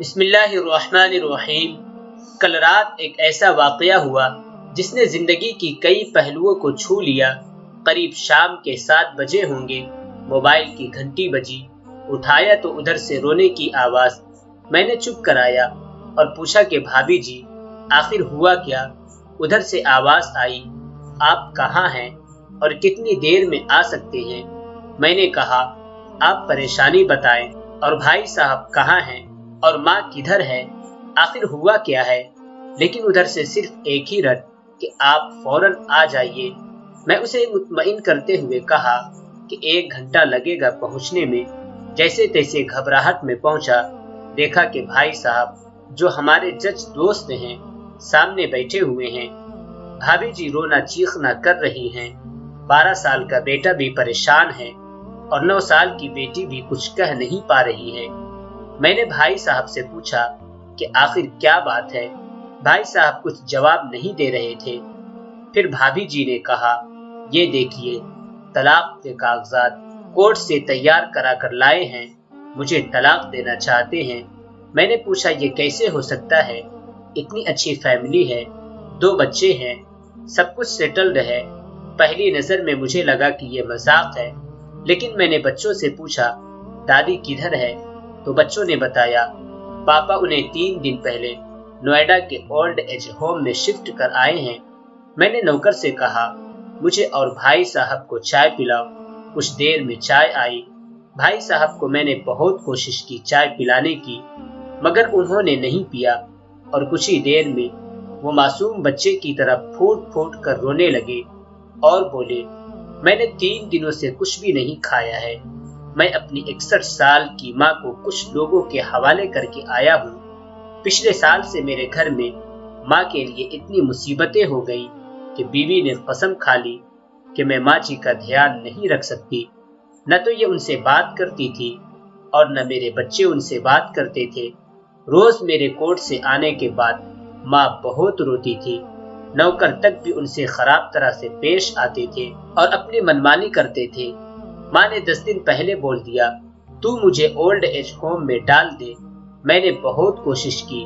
بسم اللہ الرحمن الرحیم۔ کل رات ایک ایسا واقعہ ہوا جس نے زندگی کی کئی پہلوؤں کو چھو لیا۔ قریب شام کے 7 بجے ہوں گے، موبائل کی گھنٹی بجی۔ اٹھایا تو ادھر سے رونے کی آواز۔ میں نے چپ کرایا اور پوچھا کہ بھابھی جی آخر ہوا کیا؟ ادھر سے آواز آئی، آپ کہاں ہیں اور کتنی دیر میں آ سکتے ہیں؟ میں نے کہا آپ پریشانی بتائیں، اور بھائی صاحب کہاں ہیں اور ماں کدھر ہے؟ آخر ہوا کیا ہے؟ لیکن ادھر سے صرف ایک ہی رٹ کہ آپ فوراً آ جائیے۔ میں اسے مطمئن کرتے ہوئے کہا کہ 1 گھنٹہ لگے گا پہنچنے میں۔ جیسے تیسے گھبراہٹ میں پہنچا، دیکھا کہ بھائی صاحب جو ہمارے جج دوست ہیں سامنے بیٹھے ہوئے ہیں۔ بھابھی جی رونا چیخنا کر رہی ہیں، 12 سال کا بیٹا بھی پریشان ہے اور 9 سال کی بیٹی بھی کچھ کہہ نہیں پا رہی ہے۔ میں نے بھائی صاحب سے پوچھا کہ آخر کیا بات ہے؟ بھائی صاحب کچھ جواب نہیں دے رہے تھے۔ پھر بھابھی جی نے کہا، یہ دیکھیے طلاق کے کاغذات کورٹ سے تیار کرا کر لائے ہیں، مجھے طلاق دینا چاہتے ہیں۔ میں نے پوچھا یہ کیسے ہو سکتا ہے؟ اتنی اچھی فیملی ہے، 2 بچے ہیں، سب کچھ سیٹلڈ ہے۔ پہلی نظر میں مجھے لگا کہ یہ مذاق ہے، لیکن میں نے بچوں سے پوچھا دادی کدھر ہے؟ تو بچوں نے بتایا پاپا انہیں 3 دن پہلے نوئیڈا کے اولڈ ایج ہوم میں شفٹ کر آئے ہیں۔ میں نے نوکر سے کہا مجھے اور بھائی صاحب کو چائے پلاؤ۔ کچھ دیر میں چائے آئی۔ بھائی صاحب کو میں نے بہت کوشش کی چائے پلانے کی، مگر انہوں نے نہیں پیا، اور کچھ ہی دیر میں وہ معصوم بچے کی طرح پھوٹ پھوٹ کر رونے لگے اور بولے میں نے 3 دنوں سے کچھ بھی نہیں کھایا ہے۔ میں اپنی 61 سال کی ماں کو کچھ لوگوں کے حوالے کر کے آیا ہوں۔ پچھلے سال سے میرے گھر میں ماں کے لیے اتنی مصیبتیں ہو گئی کہ بیوی نے قسم کھا لی کہ میں ماں جی کا دھیان نہیں رکھ سکتی۔ نہ تو یہ ان سے بات کرتی تھی اور نہ میرے بچے ان سے بات کرتے تھے۔ روز میرے کورٹ سے آنے کے بعد ماں بہت روتی تھی، نوکر تک بھی ان سے خراب طرح سے پیش آتے تھے اور اپنی منمانی کرتے تھے۔ ماں نے 10 دن پہلے بول دیا تو مجھے اولڈ ایج ہوم میں ڈال دے۔ میں نے بہت کوشش کی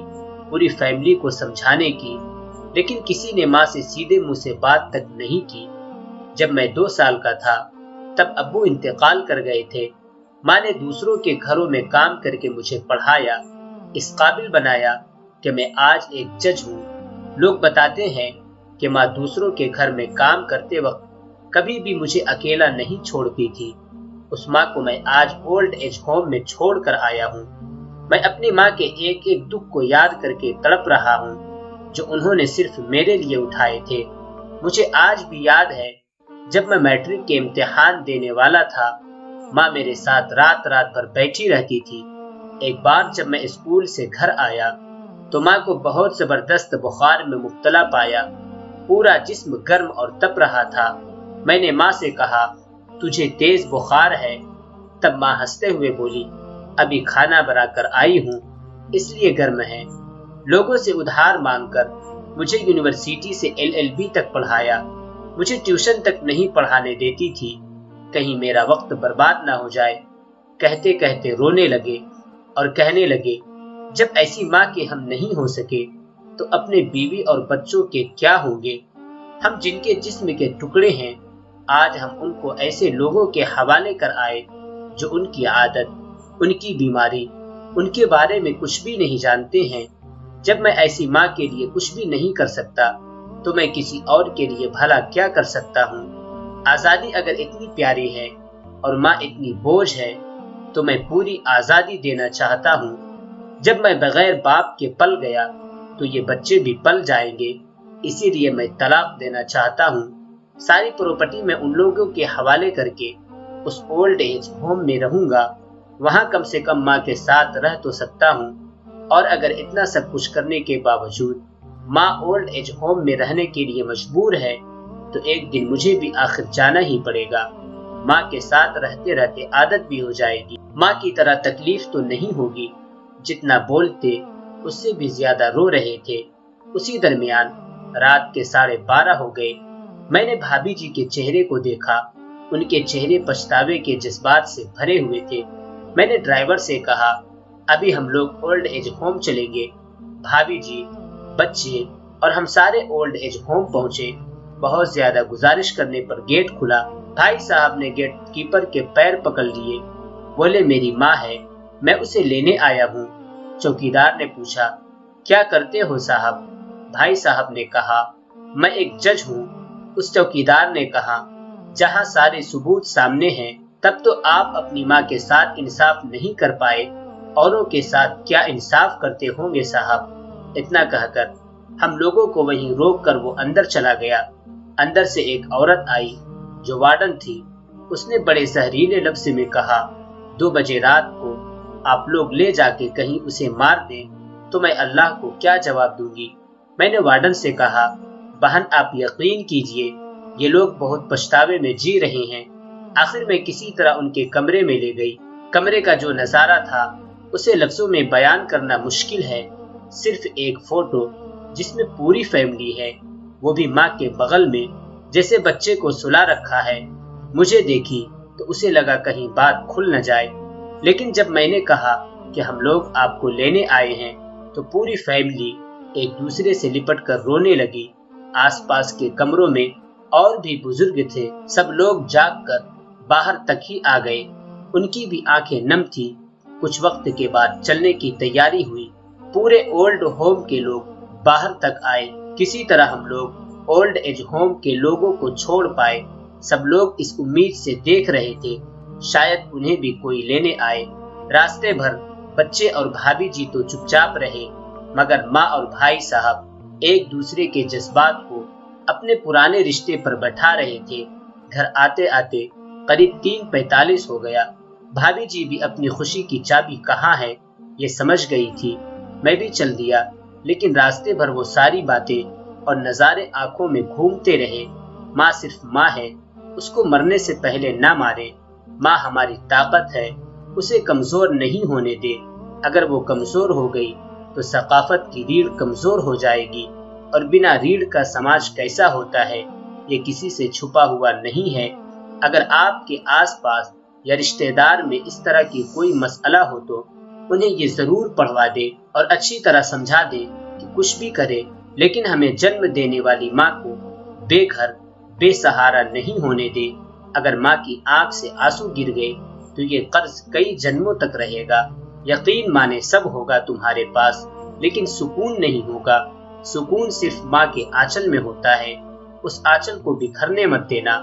پوری فیملی کو سمجھانے کی، لیکن کسی نے ماں سے سیدھے منہ سے بات تک نہیں کی۔ جب میں 2 سال کا تھا تب ابو انتقال کر گئے تھے۔ ماں نے دوسروں کے گھروں میں کام کر کے مجھے پڑھایا، اس قابل بنایا کہ میں آج ایک جج ہوں۔ لوگ بتاتے ہیں کہ ماں دوسروں کے گھر میں کام کرتے وقت کبھی بھی مجھے اکیلا نہیں چھوڑتی تھی۔ اس ماں کو میں آج اولڈ ایج ہوم میں چھوڑ کر آیا ہوں۔ میں اپنی ماں کے ایک ایک دکھ کو یاد کر کے تڑپ رہا ہوں جو انہوں نے صرف میرے لیے اٹھائے تھے۔ مجھے آج بھی یاد ہے جب میں میٹرک کے امتحان دینے والا تھا، ماں میرے ساتھ رات رات بھر بیٹھی رہتی تھی۔ ایک بار جب میں اسکول سے گھر آیا تو ماں کو بہت زبردست بخار میں مبتلا پایا، پورا جسم گرم اور تپ رہا تھا۔ میں نے ماں سے کہا تجھے تیز بخار ہے؟ تب ماں ہنستے ہوئے بولی ابھی کھانا بنا کر آئی ہوں اس لیے گرم ہے۔ لوگوں سے ادھار مانگ کر مجھے یونیورسٹی سے LLB تک پڑھایا، مجھے ٹیوشن تک نہیں پڑھانے دیتی تھی، کہیں میرا وقت برباد نہ ہو جائے۔ کہتے کہتے رونے لگے اور کہنے لگے جب ایسی ماں کے ہم نہیں ہو سکے تو اپنے بیوی اور بچوں کے کیا ہوں گے؟ ہم جن کے جسم کے ٹکڑے ہیں، آج ہم ان کو ایسے لوگوں کے حوالے کر آئے جو ان کی عادت، ان کی بیماری، ان کے بارے میں کچھ بھی نہیں جانتے ہیں۔ جب میں ایسی ماں کے لیے کچھ بھی نہیں کر سکتا تو میں کسی اور کے لیے بھلا کیا کر سکتا ہوں؟ آزادی اگر اتنی پیاری ہے اور ماں اتنی بوجھ ہے تو میں پوری آزادی دینا چاہتا ہوں۔ جب میں بغیر باپ کے پل گیا تو یہ بچے بھی پل جائیں گے، اسی لیے میں طلاق دینا چاہتا ہوں۔ ساری پراپرٹی میں ان لوگوں کے حوالے کر کے اس اولڈ ایج ہوم میں رہوں گا، وہاں کم سے کم ماں کے ساتھ رہ تو سکتا ہوں۔ اور اگر اتنا سب کچھ کرنے کے باوجود ماں اولڈ ایج ہوم میں رہنے کے لیے مجبور ہے تو ایک دن مجھے بھی آخر جانا ہی پڑے گا۔ ماں کے ساتھ رہتے رہتے عادت بھی ہو جائے گی، ماں کی طرح تکلیف تو نہیں ہوگی۔ جتنا بولتے اس سے بھی زیادہ رو رہے تھے۔ اسی درمیان رات کے 12:30 ہو گئے۔ میں نے بھابھی جی کے چہرے کو دیکھا، ان کے چہرے پچھتاوے کے جذبات سے بھرے ہوئے تھے۔ میں نے ڈرائیور سے کہا ابھی ہم لوگ اولڈ ایج ہوم چلیں گے۔ بھابھی جی، بچے اور ہم سارے اولڈ ایج ہوم پہنچے۔ بہت زیادہ گزارش کرنے پر گیٹ کھلا۔ بھائی صاحب نے گیٹ کیپر کے پیر پکڑ لیے، بولے میری ماں ہے، میں اسے لینے آیا ہوں۔ چوکیدار نے پوچھا کیا کرتے ہو صاحب؟ بھائی صاحب نے کہا میں ایک جج ہوں۔ اس چوکیدار نے کہا جہاں سارے ثبوت سامنے ہیں تب تو آپ اپنی ماں کے ساتھ انصاف نہیں کر پائے، اوروں کے ساتھ کیا انصاف کرتے ہوں گے صاحب؟ اتنا کہہ کر ہم لوگوں کو وہیں روک کر وہ اندر چلا گیا۔ اندر سے ایک عورت آئی جو وارڈن تھی۔ اس نے بڑے زہریلے لفظ میں کہا 2 بجے رات کو آپ لوگ لے جا کے کہیں اسے مار دیں تو میں اللہ کو کیا جواب دوں گی؟ میں نے وارڈن سے کہا بہن آپ یقین کیجئے یہ لوگ بہت پچھتاوے میں جی رہے ہیں۔ آخر میں کسی طرح ان کے کمرے میں لے گئی۔ کمرے کا جو نظارہ تھا اسے لفظوں میں بیان کرنا مشکل ہے۔ صرف ایک فوٹو جس میں پوری فیملی ہے، وہ بھی ماں کے بغل میں، جیسے بچے کو سلا رکھا ہے۔ مجھے دیکھی تو اسے لگا کہیں بات کھل نہ جائے، لیکن جب میں نے کہا کہ ہم لوگ آپ کو لینے آئے ہیں تو پوری فیملی ایک دوسرے سے لپٹ کر رونے لگی۔ آس پاس کے کمروں میں اور بھی بزرگ تھے، سب لوگ جاگ کر باہر تک ہی آ گئے۔ ان کی بھی آنکھیں نم تھی۔ کچھ وقت کے بعد چلنے کی تیاری ہوئی۔ پورے اولڈ ہوم کے لوگ باہر تک آئے۔ کسی طرح ہم لوگ اولڈ ایج ہوم کے لوگوں کو چھوڑ پائے۔ سب لوگ اس امید سے دیکھ رہے تھے شاید انہیں بھی کوئی لینے آئے۔ راستے بھر بچے اور بھابھی جی تو چپ چاپ رہے، مگر ماں اور بھائی صاحب ایک دوسرے کے جذبات کو اپنے پرانے رشتے پر بٹھا رہے تھے۔ گھر آتے آتے قریب 3:45 ہو گیا۔ بھابھی جی بھی اپنی خوشی کی چابی کہاں ہے یہ سمجھ گئی تھی۔ میں بھی چل دیا، لیکن راستے بھر وہ ساری باتیں اور نظارے آنکھوں میں گھومتے رہے۔ ماں صرف ماں ہے، اس کو مرنے سے پہلے نہ مارے۔ ماں ہماری طاقت ہے، اسے کمزور نہیں ہونے دے۔ اگر وہ کمزور ہو گئی تو ثقافت کی ریڑھ کمزور ہو جائے گی، اور بنا ریڑھ کا سماج کیسا ہوتا ہے یہ کسی سے چھپا ہوا نہیں ہے۔ اگر آپ کے آس پاس یا رشتہ دار میں اس طرح کی کوئی مسئلہ ہو تو انہیں یہ ضرور پڑھوا دے اور اچھی طرح سمجھا دے کہ کچھ بھی کرے لیکن ہمیں جنم دینے والی ماں کو بے گھر بے سہارا نہیں ہونے دے۔ اگر ماں کی آنکھ سے آنسو گر گئے تو یہ قرض کئی جنموں تک رہے گا۔ یقین مانے سب ہوگا تمہارے پاس، لیکن سکون نہیں ہوگا۔ سکون صرف ماں کے آنچل میں ہوتا ہے، اس آنچل کو بکھرنے مت دینا۔